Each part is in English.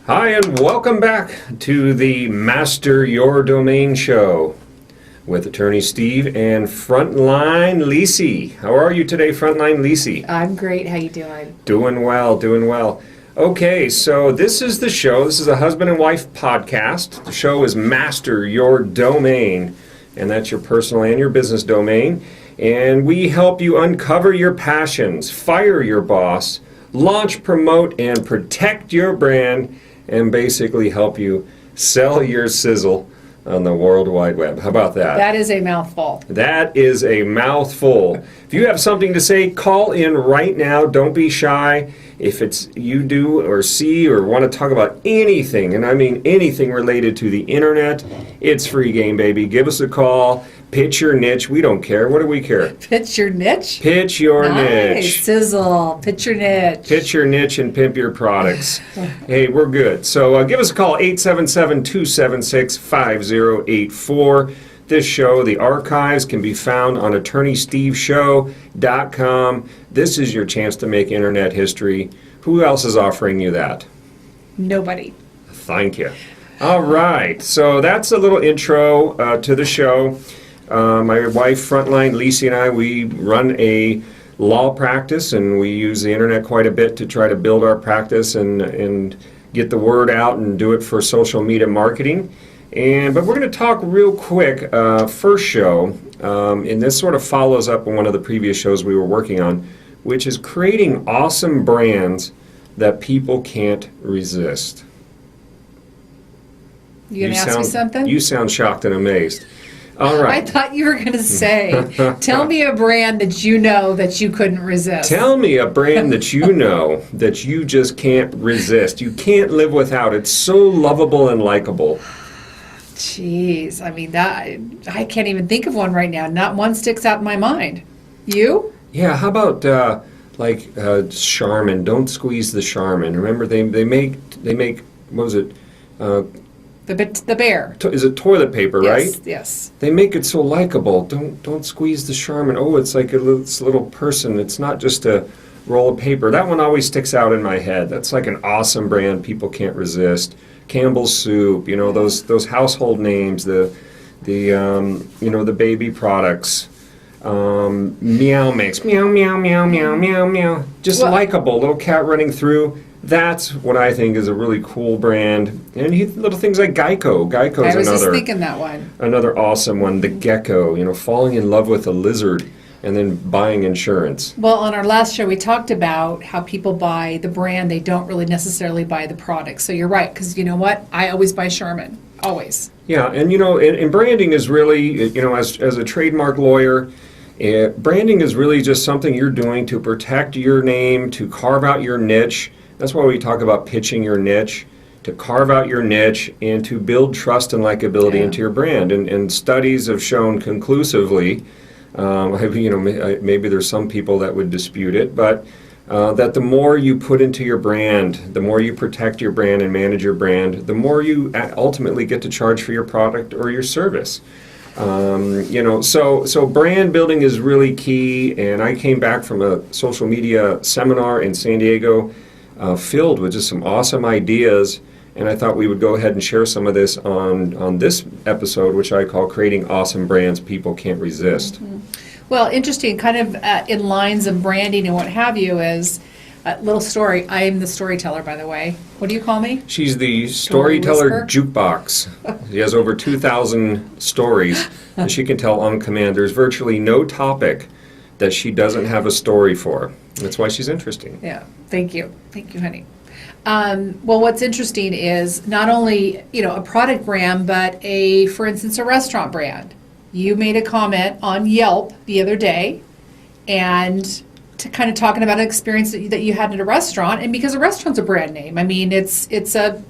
Hi, and welcome back to the Master Your Domain show with attorney Steve and Frontline Lisee. How are you today, Frontline Lisee? I'm great. How you doing? Doing well, doing well. Okay, so this is the show. This is a husband and wife podcast. The show is Master Your Domain, and that's your personal and your business domain. And we help you uncover your passions, fire your boss, launch, promote, and protect your brand, and basically help you sell your sizzle on the World Wide Web. How about that? That is a mouthful. That is a mouthful. If you have something to say, call in right now. Don't be shy. If it's you do or see or want to talk about anything, and I mean anything related to the internet, it's free game, baby. Give us a call. Pitch your niche. We don't care. What do we care? Pitch your niche? Pitch your niche. Sizzle. Pitch your niche. Pitch your niche and pimp your products. Hey, we're good. So give us a call, 877-276-5084. This show, the archives, can be found on attorneysteveshow.com. This is your chance to make internet history. Who else is offering you that? Nobody. Thank you. All right. So that's a little intro to the show. My wife, Frontline Lisee, and I, we run a law practice, and we use the internet quite a bit to try to build our practice and get the word out and do it for social media marketing. But we're going to talk real quick, first show, and this sort of follows up on one of the previous shows we were working on, which is creating awesome brands that people can't resist. You going to ask me something? You sound shocked and amazed. All right. I thought you were going to say, tell me a brand that you know that you couldn't resist. Tell me a brand that you know that you just can't resist. You can't live without. It's so lovable and likable. Jeez, I mean, I can't even think of one right now. Not one sticks out in my mind. You? Yeah, how about Charmin? Don't squeeze the Charmin. Remember, they make what was it? The bear. Is it toilet paper, yes, right? Yes. They make it so likable. Don't squeeze the Charmin. Oh, it's like a little person. It's not just a roll of paper. That one always sticks out in my head. That's like an awesome brand people can't resist. Campbell's Soup, those household names, the baby products. Meow Mix, meow, meow, meow, meow, meow, meow. Just likable, little cat running through. That's what I think is a really cool brand. And little things like Geico. Geico's I was just thinking that one. Another awesome one. The gecko, falling in love with a lizard and then buying insurance. Well, on our last show, we talked about how people buy the brand. They don't really necessarily buy the product. So you're right, because you know what? I always buy Charmin. Always. Yeah, and and branding is really, as a trademark lawyer, branding is really just something you're doing to protect your name, to carve out your niche. That's why we talk about pitching your niche, to carve out your niche and to build trust and likability into your brand. And studies have shown conclusively, maybe there's some people that would dispute it, but that the more you put into your brand, the more you protect your brand and manage your brand, the more you ultimately get to charge for your product or your service. So brand building is really key. And I came back from a social media seminar in San Diego, filled with just some awesome ideas, and I thought we would go ahead and share some of this on this episode, which I call Creating Awesome Brands People Can't Resist. Mm-hmm. Well, interesting, kind of in lines of branding and what have you is a little story. I am the storyteller, by the way. What do you call me? She's the storyteller jukebox. She has over 2,000 stories that she can tell on command. There's virtually no topic that she doesn't have a story for. That's why she's interesting. Yeah, thank you, honey. Well, what's interesting is not only a product brand, but for instance, a restaurant brand. You made a comment on Yelp the other day, and to kind of talking about an experience that you had at a restaurant, and because a restaurant's a brand name, I mean it's a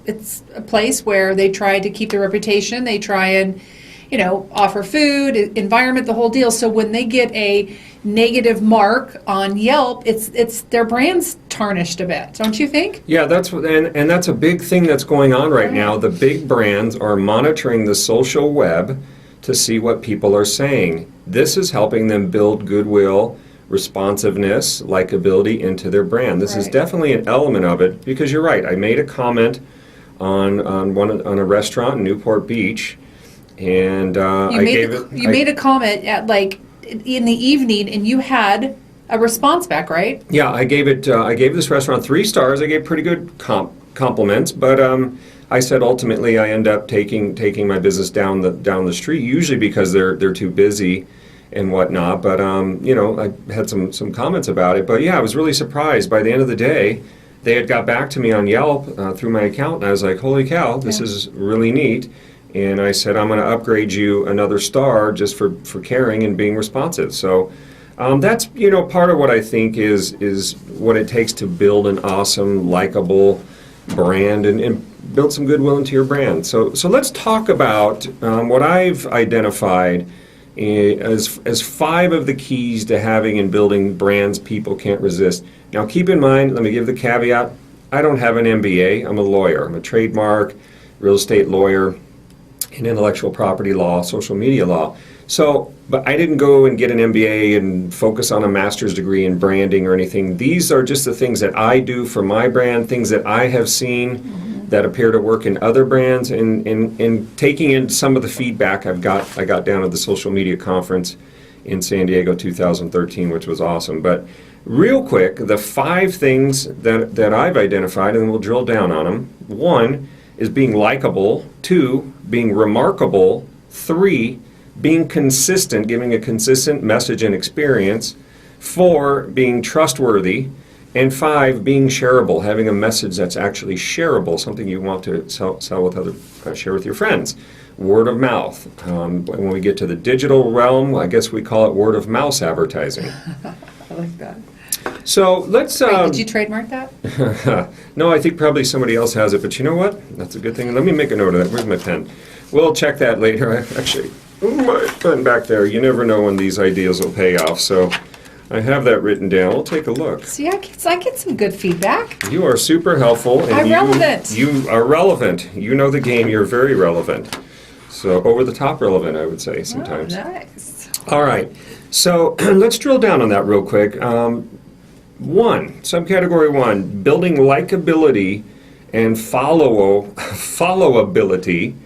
place where they try to keep their reputation. They try and offer food, environment, the whole deal. So when they get a negative mark on Yelp, it's their brand's tarnished a bit, don't you think? Yeah, that's a big thing that's going on right now. The big brands are monitoring the social web to see what people are saying. This is helping them build goodwill, responsiveness, likability into their brand. This is definitely an element of it, because you're right. I made a comment on a restaurant in Newport Beach, and You made a comment at like in the evening, and you had a response back, right? Yeah, I gave this restaurant 3 stars. I gave pretty good compliments, but I said ultimately I end up taking my business down the street, usually because they're too busy and whatnot. But I had some comments about it. But yeah, I was really surprised. By the end of the day, they had got back to me on Yelp through my account, and I was like, holy cow, this is really neat. And I said, I'm going to upgrade you another star just for caring and being responsive. So that's part of what I think is what it takes to build an awesome, likable brand and build some goodwill into your brand. So let's talk about what I've identified as 5 of the keys to having and building brands people can't resist. Now keep in mind, let me give the caveat, I don't have an MBA, I'm a lawyer. I'm a trademark, real estate lawyer in intellectual property law, social media law. So, but I didn't go and get an MBA and focus on a master's degree in branding or anything. These are just the things that I do for my brand, things that I have seen that appear to work in other brands, and taking in some of the feedback I got down at the social media conference in San Diego 2013, which was awesome. But real quick, the 5 things that I've identified, and we'll drill down on them. 1 is being likable. 2, being remarkable. 3, being consistent, giving a consistent message and experience. 4, being trustworthy. And 5, being shareable, having a message that's actually shareable, something you want to sell with share with your friends. Word of mouth. When we get to the digital realm, I guess we call it word of mouse advertising. I like that. So let's. Wait, did you trademark that? No, I think probably somebody else has it, but you know what? That's a good thing. Let me make a note of that. Where's my pen? We'll check that later. Actually, my pen back there. You never know when these ideas will pay off. So I have that written down. We'll take a look. See, I get some good feedback. You are super helpful. And I'm relevant. You are relevant. You know the game. You're very relevant. So over the top relevant, I would say sometimes. Oh, nice. All right. So let's drill down on that real quick. Subcategory 1, building likability and followability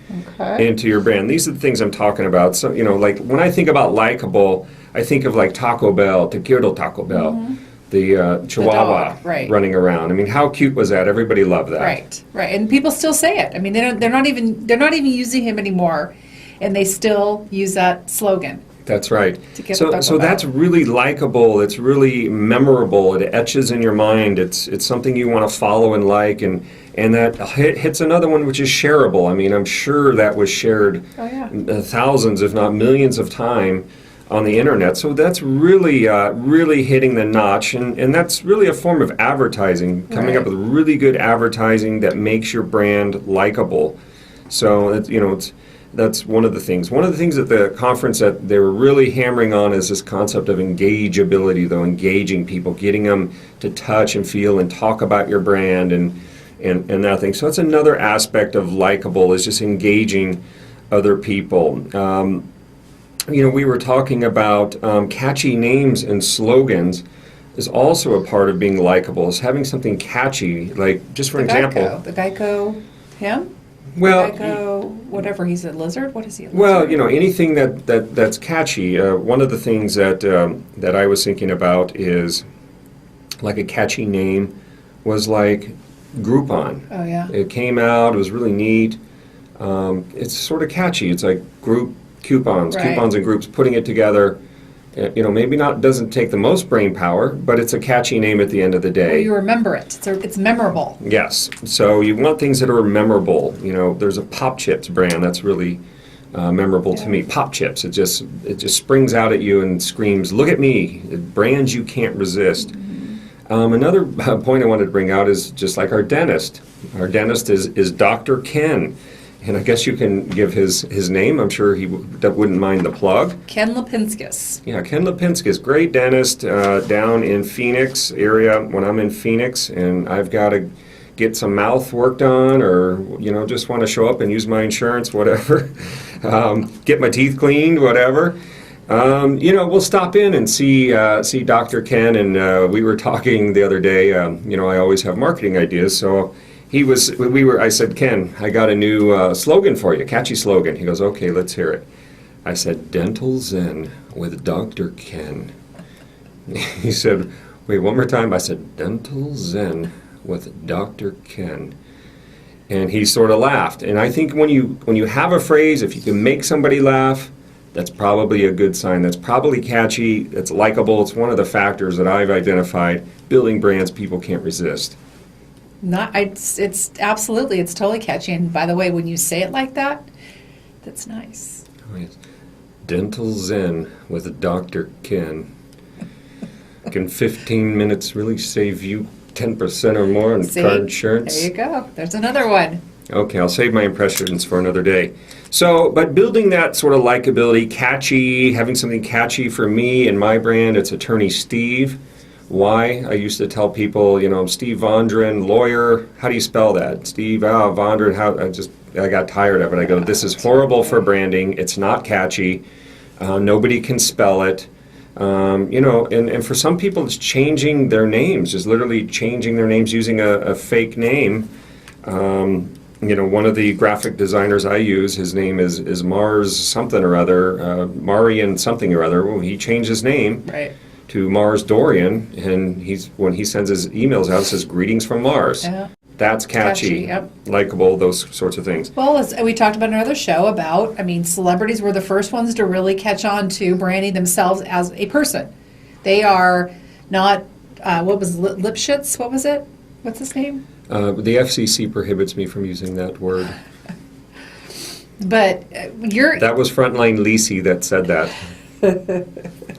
into your brand. These are the things I'm talking about. So, like when I think about likable, I think of like Taco Bell, Te Quiero Taco Bell, the Chihuahua running around. I mean, how cute was that? Everybody loved that. Right, and people still say it. I mean, they're not even using him anymore, and they still use that slogan. That's right. So that's really likable. It's really memorable. It etches in your mind. It's something you want to follow and like, and that hits another one, which is shareable. I mean, I'm sure that was shared thousands, if not millions of times on the internet. So that's really, really hitting the notch, and that's really a form of advertising, coming up with really good advertising that makes your brand likable. So that's one of the things. One of the things at the conference that they were really hammering on is this concept of engageability, though, engaging people, getting them to touch and feel and talk about your brand and that thing. So that's another aspect of likable, is just engaging other people. We were talking about catchy names and slogans is also a part of being likable, is having something catchy, like just for example. The Geico, him? Well, Geico, whatever, he's a lizard? What is he, a lizard? Well, anything that's catchy. One of the things that I was thinking about is like a catchy name was like Groupon. Oh, yeah. It came out, it was really neat. It's sort of catchy. It's like group coupons and groups, putting it together. Maybe doesn't take the most brain power, but it's a catchy name at the end of the day. Well, you remember it. It's memorable. Yes. So you want things that are memorable. There's a Pop Chips brand that's really memorable to me. Pop Chips. It just springs out at you and screams, "Look at me!" Brands you can't resist. Another point I wanted to bring out is just like our dentist. Our dentist is Dr. Ken. And I guess you can give his name. I'm sure he wouldn't mind the plug. Ken Lipinskis. Yeah, Ken Lipinskis, great dentist down in Phoenix area when I'm in Phoenix, and I've got to get some mouth work done, or just want to show up and use my insurance, whatever. Get my teeth cleaned, whatever. We'll stop in and see Dr. Ken, and we were talking the other day. I always have marketing ideas, so I said, Ken, I got a new slogan for you, catchy slogan. He goes, okay, let's hear it. I said, Dental Zen with Dr. Ken. He said, wait, one more time. I said, Dental Zen with Dr. Ken. And he sort of laughed. And I think when you have a phrase, if you can make somebody laugh, that's probably a good sign. That's probably catchy. It's likable. It's one of the factors that I've identified. Building brands people can't resist. It's absolutely, it's totally catchy. And by the way, when you say it like that, that's nice. Oh, yes. Dental Zen with Dr. Ken. Can 15 minutes really save you 10% or more on car insurance? There you go. There's another one. Okay, I'll save my impressions for another day. So, but building that sort of likability, catchy, having something catchy for me and my brand, it's Attorney Steve. Why? I used to tell people, Steve Vondran, lawyer, how do you spell that? Steve, Vondran, I got tired of it. I go, this is horrible for branding. It's not catchy. Nobody can spell it. And for some people it's changing their names, just literally changing their names using a fake name. One of the graphic designers I use, his name is Mars something or other, Marian something or other. Well, he changed his name to Mars Dorian, and when he sends his emails out, it says greetings from Mars. Yeah. That's catchy, yep. Likable, those sorts of things. Well, as we talked about in another show celebrities were the first ones to really catch on to branding themselves as a person. They are not, Lipschitz, what was it? What's his name? The FCC prohibits me from using that word. But That was Frontline Lisee that said that.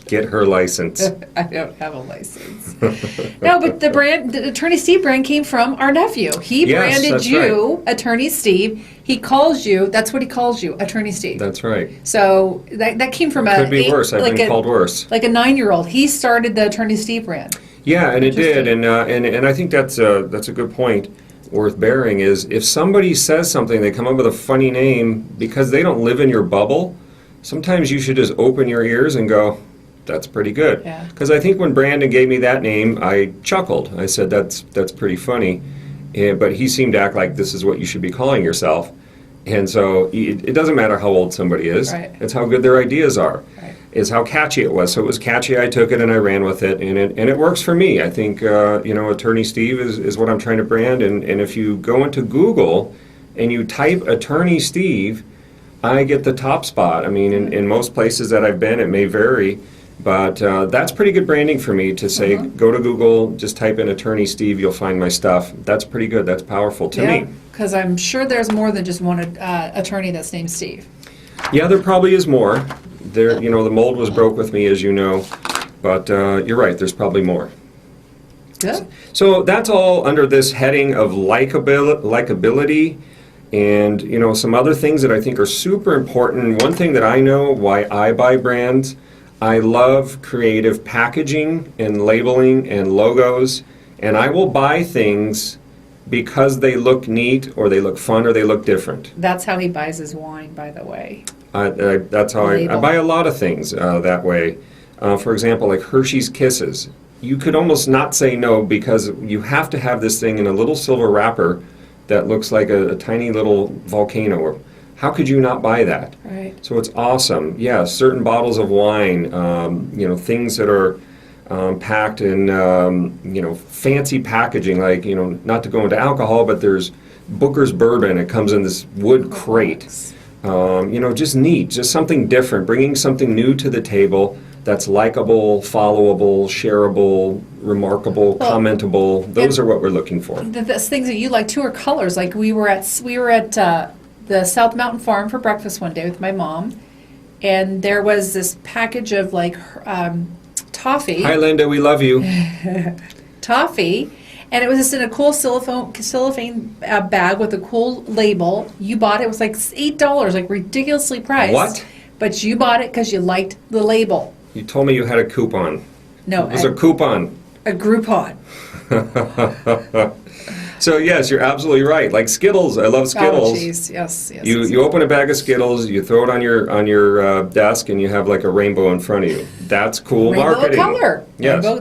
Get her license. I don't have a license. No, but the Attorney Steve brand came from our nephew. He branded you, right. Attorney Steve. He calls you, that's what he calls you, Attorney Steve. That's right. So that came from Could be worse. I've been called worse. Like a 9-year-old. He started the Attorney Steve brand. Yeah, and it did. And I think that's a good point worth bearing is if somebody says something, they come up with a funny name because they don't live in your bubble, sometimes you should just open your ears and go, that's pretty good. Because I think when Brandon gave me that name, I chuckled. I said, that's pretty funny. But he seemed to act like this is what you should be calling yourself. And so it doesn't matter how old somebody is. Right. It's how good their ideas are. Right. It's how catchy it was. So it was catchy. I took it and I ran with it. And it works for me. I think, Attorney Steve is what I'm trying to brand. And if you go into Google and you type Attorney Steve, I get the top spot. I mean, in most places that I've been, it may vary. But that's pretty good branding for me to say, go to Google, just type in Attorney Steve, you'll find my stuff. That's pretty good. That's powerful to me. Because I'm sure there's more than just one attorney that's named Steve. Yeah, there probably is more. The mold was broke with me, as you know. But you're right, there's probably more. Good. So that's all under this heading of likability. And, some other things that I think are super important. One thing that I know why I buy brands, I love creative packaging and labeling and logos, and I will buy things because they look neat or they look fun or they look different. That's how he buys his wine, by the way. That's how I buy a lot of things that way. For example, like Hershey's Kisses. You could almost not say no because you have to have this thing in a little silver wrapper that looks like a tiny little volcano. How could you not buy that? Right. So it's awesome. Yeah, certain bottles of wine, things that are packed in, fancy packaging, like, not to go into alcohol, but there's Booker's Bourbon. It comes in this wood crate. Just neat, just something different, bringing something new to the table that's likable, followable, shareable, remarkable, commentable. Those are what we're looking for. The things that you like too are colors. Like we were at the South Mountain Farm for breakfast one day with my mom, and there was this package of toffee. Hi, Linda, we love you. Toffee, and it was just in a cool cellophane bag with a cool label. You bought it. It was like $8, like ridiculously priced. What? But you bought it because you liked the label. You told me you had a coupon. No. It was a coupon. A Groupon. So yes, you're absolutely right. Like Skittles, I love Skittles. Oh, jeez, yes, yes. You open a bag of Skittles, you throw it on your desk, and you have like a rainbow in front of you. That's cool Rainbow marketing. color. Yes. Rainbow,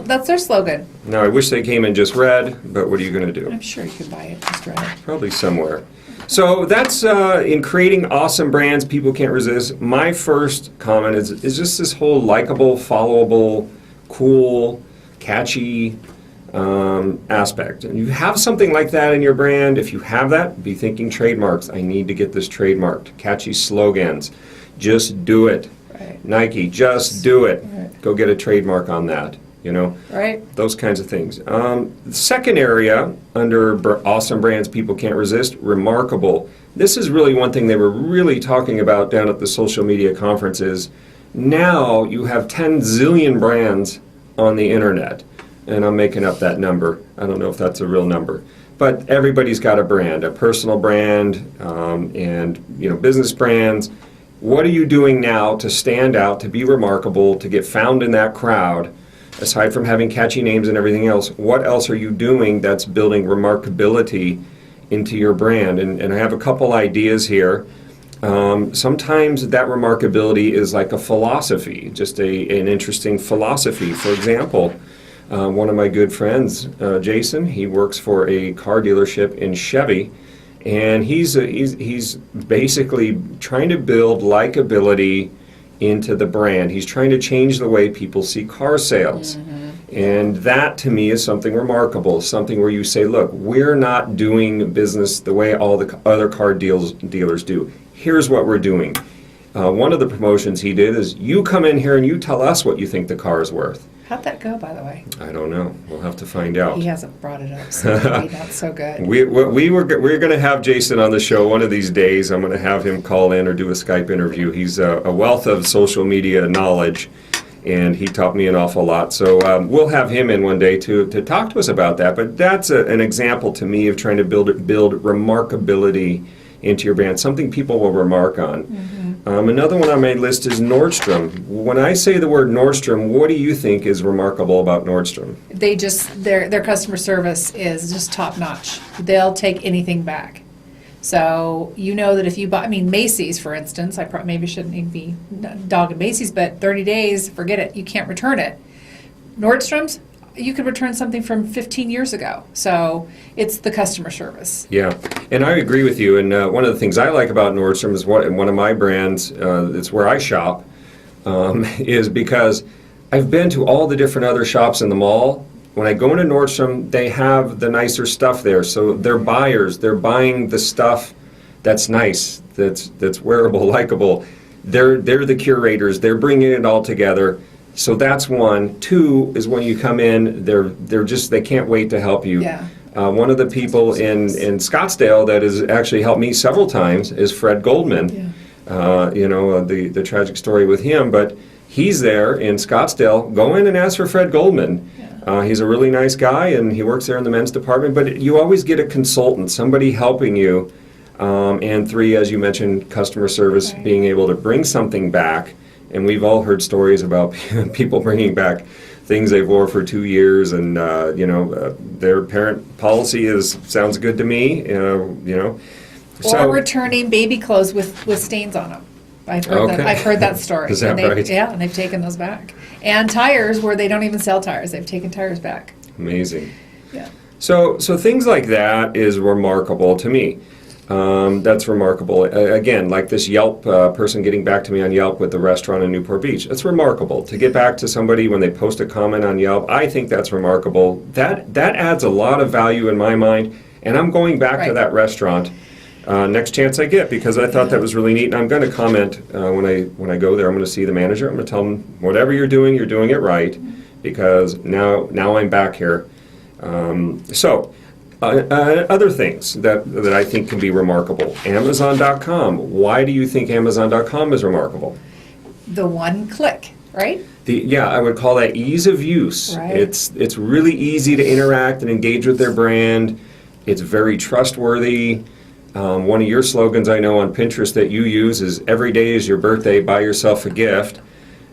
that's their slogan. Now I wish they came in just red, but what are you going to do? I'm sure you can buy it just right. Probably somewhere. So that's in creating awesome brands people can't resist. My first comment is just this whole likable, followable, cool, catchy aspect. And you have something like that in your brand. If you have that, be thinking trademarks. I need to get this trademarked. Catchy slogans. Just do it. Right. Nike, just do it. Right. Go get a trademark on that. You know, Right. those kinds of things. The second area under awesome brands people can't resist, remarkable. This is really one thing they were really talking about down at the social media conferences. Now you have 10 zillion brands on the internet, and I'm making up that number. I don't know if that's a real number, but everybody's got a brand, a personal brand, and business brands. What are you doing now to stand out, to be remarkable, to get found in that crowd? Aside from having catchy names and everything else, what else are you doing that's building remarkability into your brand? And I have a couple ideas here. Sometimes that remarkability is like a philosophy, just an interesting philosophy. For example, one of my good friends, Jason, he works for a car dealership in Chevy, and he's basically trying to build likability into the brand. He's trying to change the way people see car sales. And that to me is something remarkable, something where you say, look, we're not doing business the way all the other car dealers do. Here's what we're doing. One of the promotions he did is you come in here and you tell us what you think the car is worth. How'd that go, by the way? I don't know. We'll have to find out. He hasn't brought it up, so maybe not so good. We're going to have Jason on the show one of these days. I'm going to have him call in or do a Skype interview. He's a wealth of social media knowledge, and he taught me an awful lot. So we'll have him in one day to talk to us about that. But that's an example to me of trying to build remarkability into your brand, something people will remark on. Another one on my list is Nordstrom. When I say the word Nordstrom, what do you think is remarkable about Nordstrom? They just, their customer service is just top notch. They'll take anything back. So you know that if you buy, Macy's, for instance, I maybe shouldn't even be dogging Macy's, but 30 days, forget it, you can't return it. Nordstrom's, you could return something from 15 years ago. So it's the customer service. Yeah, and I agree with you. And one of the things I like about Nordstrom is one of my brands, it's where I shop, is because I've been to all the different other shops in the mall. When I go into Nordstrom, they have the nicer stuff there. So they're buyers. They're buying the stuff that's nice, that's wearable, likable. They're the curators. They're bringing it all together. So that's one. Two is when you come in, they can't wait to help you. Yeah. One of the people in Scottsdale that has actually helped me several times is Fred Goldman. Yeah. The tragic story with him, but he's there in Scottsdale. Go in and ask for Fred Goldman. Yeah. He's a really nice guy, and he works there in the men's department. But you always get a consultant, somebody helping you. And three, as you mentioned, customer service, Right. being able to bring something back. And we've all heard stories about people bringing back things they've wore for 2 years, and their parent policy sounds good to me. Or returning baby clothes with stains on them. I've heard that story. Is that right? Yeah, and they've taken those back. And tires where they don't even sell tires. They've taken tires back. Amazing. Yeah. So things like that is remarkable to me. That's remarkable. Again, like this Yelp person getting back to me on Yelp with the restaurant in Newport Beach. That's remarkable. To get back to somebody when they post a comment on Yelp, I think that's remarkable. That adds a lot of value in my mind, and I'm going back to Right. that restaurant next chance I get, because I thought that was really neat. And I'm going to comment when I go there. I'm going to see the manager. I'm going to tell him, whatever you're doing it right, because now I'm back here. Other things that I think can be remarkable. Amazon.com. Why do you think Amazon.com is remarkable? The one click, right? I would call that ease of use. Right. It's really easy to interact and engage with their brand. It's very trustworthy. One of your slogans I know on Pinterest that you use is "Every day is your birthday, buy yourself a gift."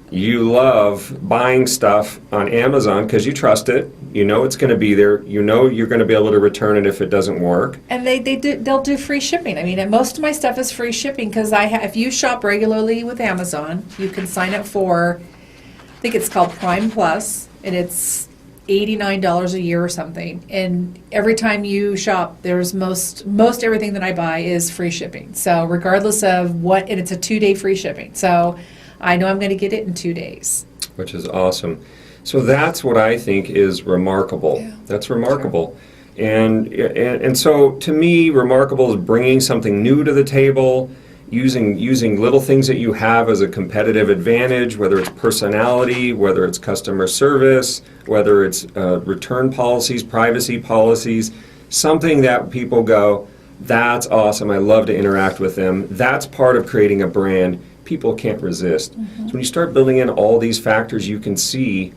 You love buying stuff on Amazon because you trust it. You know it's going to be there. You know you're going to be able to return it if it doesn't work. And they'll do free shipping. I mean, and most of my stuff is free shipping because if you shop regularly with Amazon, you can sign up for, I think it's called Prime Plus, and it's $89 a year or something. And every time you shop, there's most everything that I buy is free shipping. So regardless of what, and it's a 2-day free shipping. So I know I'm going to get it in 2 days. Which is awesome. So that's what I think is remarkable. Yeah. That's remarkable. Sure. And so to me, remarkable is bringing something new to the table, using little things that you have as a competitive advantage, whether it's personality, whether it's customer service, whether it's return policies, privacy policies, something that people go, that's awesome, I love to interact with them. That's part of creating a brand people can't resist. So when you start building in all these factors, you can see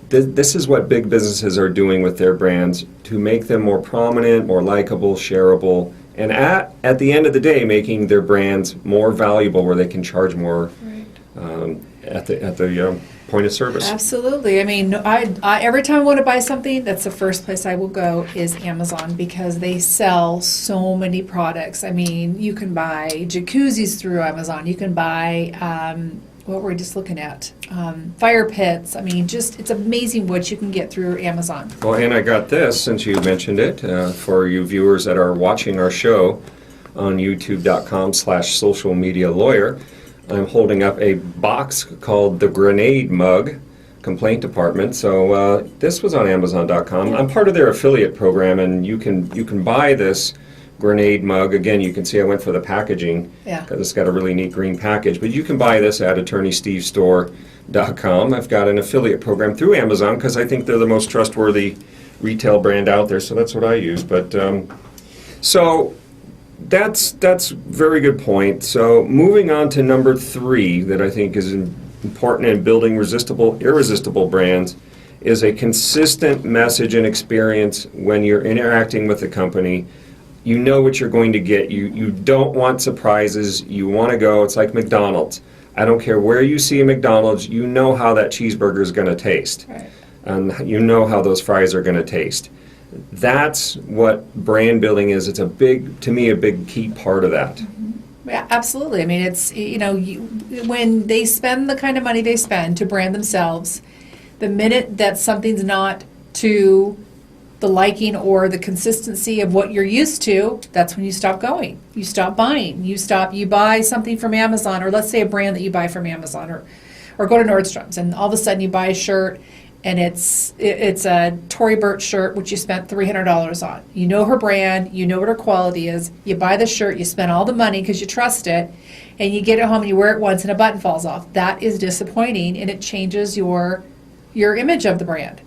this is what big businesses are doing with their brands to make them more prominent, more likable, shareable, and at the end of the day, making their brands more valuable where they can charge more at the point of service. Absolutely. I mean, I every time I want to buy something, that's the first place I will go is Amazon because they sell so many products. I mean, you can buy jacuzzis through Amazon. You can buy, what were we just looking at? Fire pits. I mean, it's amazing what you can get through Amazon. Well, and I got this, since you mentioned it, for you viewers that are watching our show on youtube.com/socialmedialawyer. I'm holding up a box called the Grenade Mug Complaint Department. So this was on Amazon.com. I'm part of their affiliate program, and you can buy this Grenade mug. Again, you can see I went for the packaging because it's got a really neat green package. But you can buy this at AttorneySteveStore.com. I've got an affiliate program through Amazon because I think they're the most trustworthy retail brand out there. So that's what I use. But so. That's very good point. So moving on to number 3 that I think is important in building irresistible brands is a consistent message and experience when you're interacting with the company. You know what you're going to get. You don't want surprises. You want to go. It's like McDonald's. I don't care where you see a McDonald's. You know how that cheeseburger is going to taste. Right. And you know how those fries are going to taste. That's what brand building is. It's to me, a big key part of that. Yeah, absolutely. I mean, it's, when they spend the kind of money they spend to brand themselves, the minute that something's not to the liking or the consistency of what you're used to, that's when you stop going. You stop buying. You buy something from Amazon, or let's say a brand that you buy from Amazon, or go to Nordstrom's, and all of a sudden you buy a shirt, and it's a Tory Burch shirt, which you spent $300 on. You know her brand, you know what her quality is, you buy the shirt, you spend all the money because you trust it, and you get it home and you wear it once and a button falls off. That is disappointing, and it changes your image of the brand.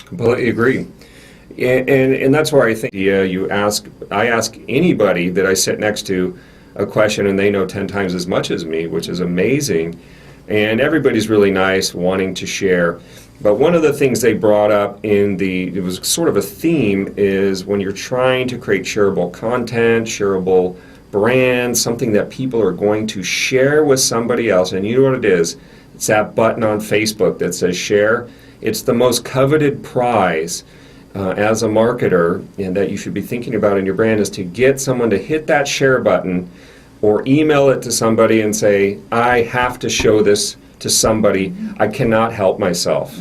Completely agree. And that's where I think I ask anybody that I sit next to a question, and they know 10 times as much as me, which is amazing. And everybody's really nice, wanting to share. But one of the things they brought up it was sort of a theme, is when you're trying to create shareable content, shareable brands, something that people are going to share with somebody else, and you know what it is? It's that button on Facebook that says share. It's the most coveted prize as a marketer, and that you should be thinking about in your brand, is to get someone to hit that share button or email it to somebody and say, I have to show this to somebody. I cannot help myself.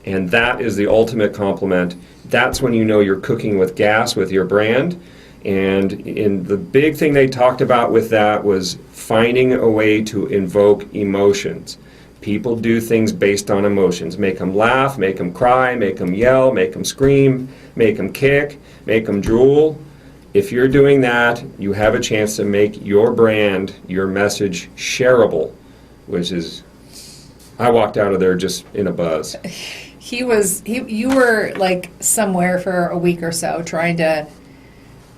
And that is the ultimate compliment. That's when you know you're cooking with gas with your brand. And the big thing they talked about with that was finding a way to invoke emotions. People do things based on emotions. Make them laugh, make them cry, make them yell, make them scream, make them kick, make them drool. If you're doing that, you have a chance to make your brand, your message shareable, which is, I walked out of there just in a buzz. You were like somewhere for a week or so trying to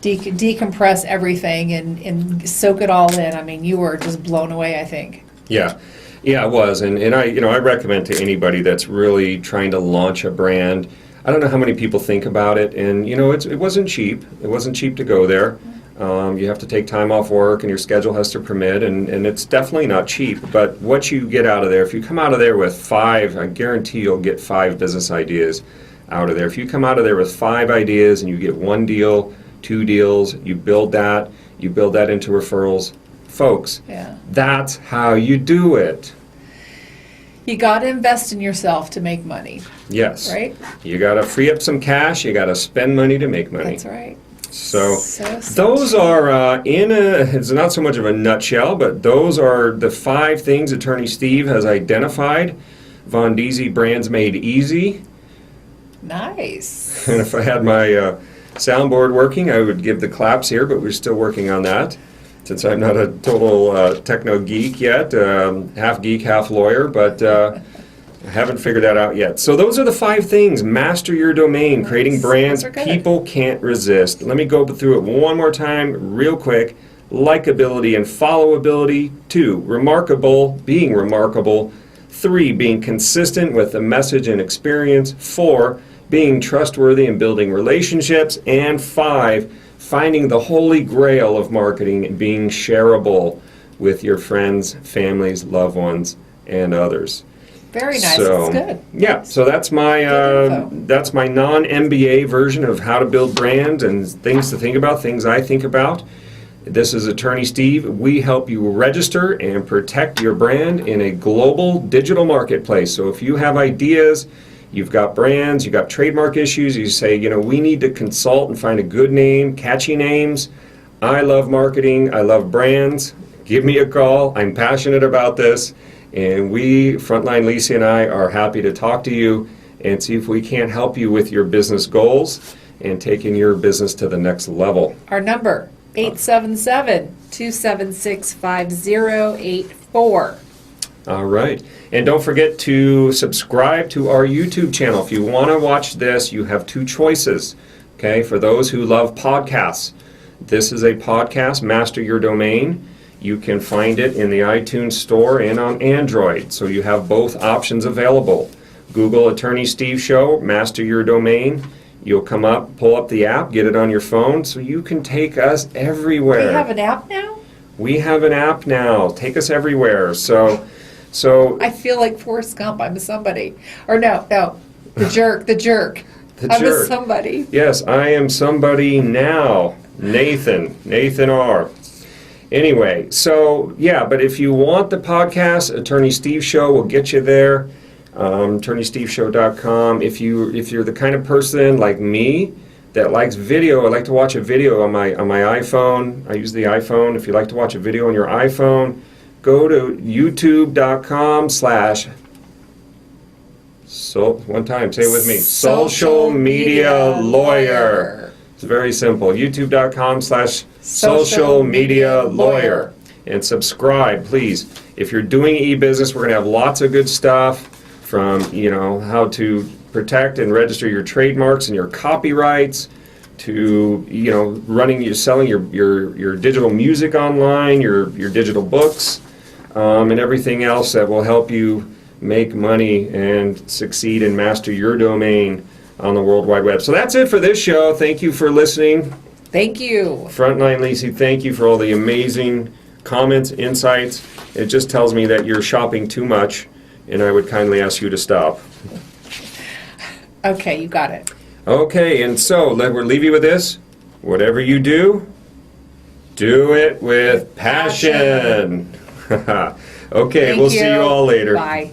decompress everything and soak it all in. I mean, you were just blown away, I think. Yeah, I was. And I recommend to anybody that's really trying to launch a brand. I don't know how many people think about it, and it wasn't cheap. It wasn't cheap to go there. You have to take time off work, and your schedule has to permit, and it's definitely not cheap. But what you get out of there, if you come out of there with 5, I guarantee you'll get 5 business ideas out of there. If you come out of there with 5 ideas and you get 1 deal, 2 deals, you build that into referrals. Folks, that's how you do it. You got to invest in yourself to make money. Yes. Right? You got to free up some cash. You got to spend money to make money. That's right. So those are, it's not so much of a nutshell, but those are the 5 things Attorney Steve has identified. Von Deasy Brands Made Easy. Nice. And if I had my soundboard working, I would give the claps here, but we're still working on that. Since I'm not a total techno geek yet, half geek, half lawyer, but I haven't figured that out yet. So those are the 5 things. Master your domain, creating brands people can't resist. Let me go through it one more time real quick. Likability and followability. 2, remarkable, being remarkable. 3, being consistent with the message and experience. 4, being trustworthy and building relationships. And 5, finding the holy grail of marketing and being shareable with your friends, families, loved ones, and others. Very nice. That's good. Yeah, so that's my non-MBA version of how to build brands and things to think about, things I think about. This is Attorney Steve. We help you register and protect your brand in a global digital marketplace. So if you have ideas, you've got brands, you've got trademark issues, you say, we need to consult and find a good name, catchy names. I love marketing. I love brands. Give me a call. I'm passionate about this. And we, Frontline Lisee and I, are happy to talk to you and see if we can't help you with your business goals and taking your business to the next level. Our number, 877-276-5084. All right. And don't forget to subscribe to our YouTube channel. If you want to watch this, you have 2 choices. Okay, for those who love podcasts, this is a podcast, Master Your Domain. You can find it in the iTunes Store and on Android, so you have both options available. Google Attorney Steve Show, Master Your Domain. You'll come up, pull up the app, get it on your phone, so you can take us everywhere. We have an app now? We have an app now. Take us everywhere. So I feel like Forrest Gump. I'm somebody. Or no, the jerk. The I'm jerk. a somebody. Yes, I am somebody now. Nathan R. Anyway, so yeah, but if you want the podcast, Attorney Steve Show will get you there. AttorneySteveShow.com. If you're the kind of person like me that likes video, I like to watch a video on my iPhone. I use the iPhone. If you like to watch a video on your iPhone, go to youtube.com/ one time, say it with me. Social Media Lawyer. It's very simple. YouTube.com/ social media lawyer. And subscribe, please. If you're doing e-business, we're going to have lots of good stuff from, how to protect and register your trademarks and your copyrights to, selling your digital music online, your digital books, and everything else that will help you make money and succeed and master your domain on the World Wide Web. So that's it for this show. Thank you for listening. Thank you. Frontline Lisee, thank you for all the amazing comments, insights. It just tells me that you're shopping too much, and I would kindly ask you to stop. Okay, you got it. Okay, and so we'll leave you with this. Whatever you do, do it with passion. Okay, we'll see you all later. Bye.